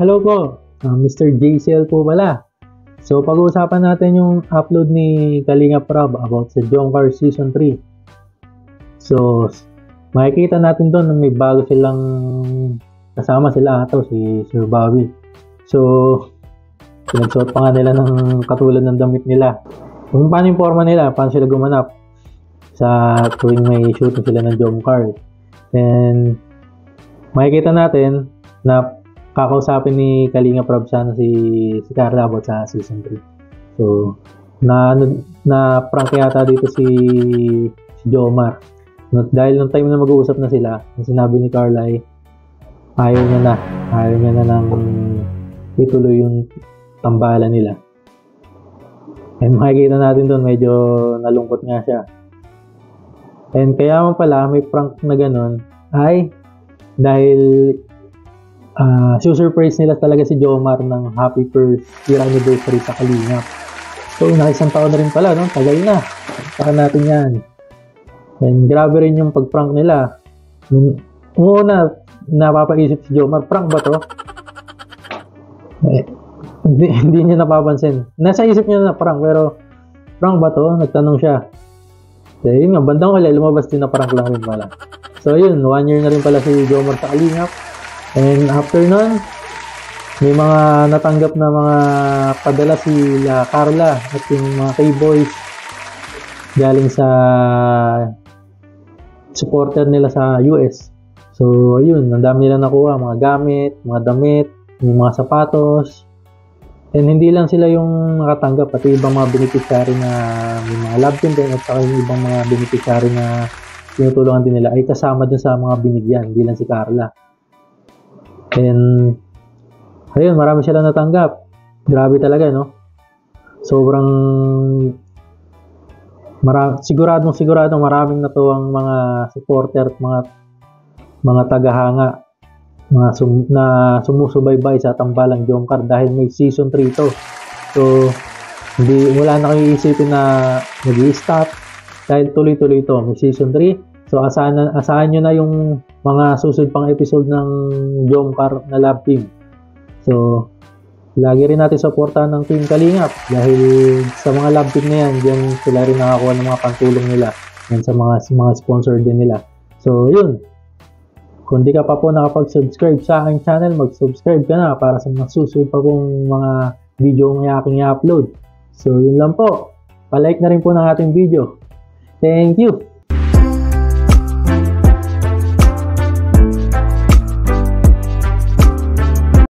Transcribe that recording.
Hello po, Mr. JCL po pala. So pag-uusapan natin yung upload ni Kalinga Prab about sa Jomcar Season 3. So makikita natin doon na may bago silang kasama sila ato, si Sir Bobby. So pinagsuot pa nga nila ng katulad ng damit nila. Kung paano yung forma nila, paano sila gumanap sa tuwing may shooting sila ng Jomcar. And makikita natin na kakausapin ni Kalinga Prab sana si Carla about sa Season 3. So, na prank yata dito si Jomar. Dahil nung time na mag-uusap na sila, ang sinabi ni Carla ay ayaw niya na nang ituloy yung tambalan nila. And makikita natin doon, medyo nalungkot nga siya. And kaya mo pala, may prank na ganun, ay dahil surprise nila talaga si Jomar ng happy first year anniversary sa Kalingap. So, isang taon na rin pala, no? Tagal na. Saka natin yan. And grabe rin yung pag-prank nila. Una, napapaisip si Jomar, prank ba to? Hindi niya napapansin. Nasa isip niya na prank, pero prank ba to? Nagtanong siya. So, yun nga, bandang wala, lumabas din na prank lang rin pala. So, yun, 1 year na rin pala si Jomar sa Kalingap. And after nun, may mga natanggap na mga padala sila Carla at yung mga K-Boys galing sa supporter nila sa US. So, yun, ang dami nila nakuha, mga gamit, mga damit, yung mga sapatos. And hindi lang sila yung nakatanggap, pati ibang mga beneficiary na may mga love team din at saka yung ibang mga beneficiary na tinutulungan din nila ay kasama dun sa mga binigyan, hindi lang si Carla. And ayun, marami sila natanggap. Grabe talaga, no? Sobrang siguradong maraming natuwang mga supporter at mga tagahanga na sumusubaybay sa tambalang Jomcar dahil may season 3 to. So wala na kayo isipin na mag-i-stop dahil tuloy-tuloy to. May season 3. So asahan nyo na yung mga susunod pang episode ng Jomcar na love team. So, lagi rin natin supportahan ng Team Kalingap dahil sa mga love team na yan, dyan sila rin nakakuha ng mga pantulong nila yan sa mga sponsor din nila. So, yun. Kung di ka pa po nakapag-subscribe sa aking channel, mag-subscribe ka na para sa mga susunod pa pong mga video ng aking i-upload. So, yun lang po. Pa-like na rin po ng ating video. Thank you!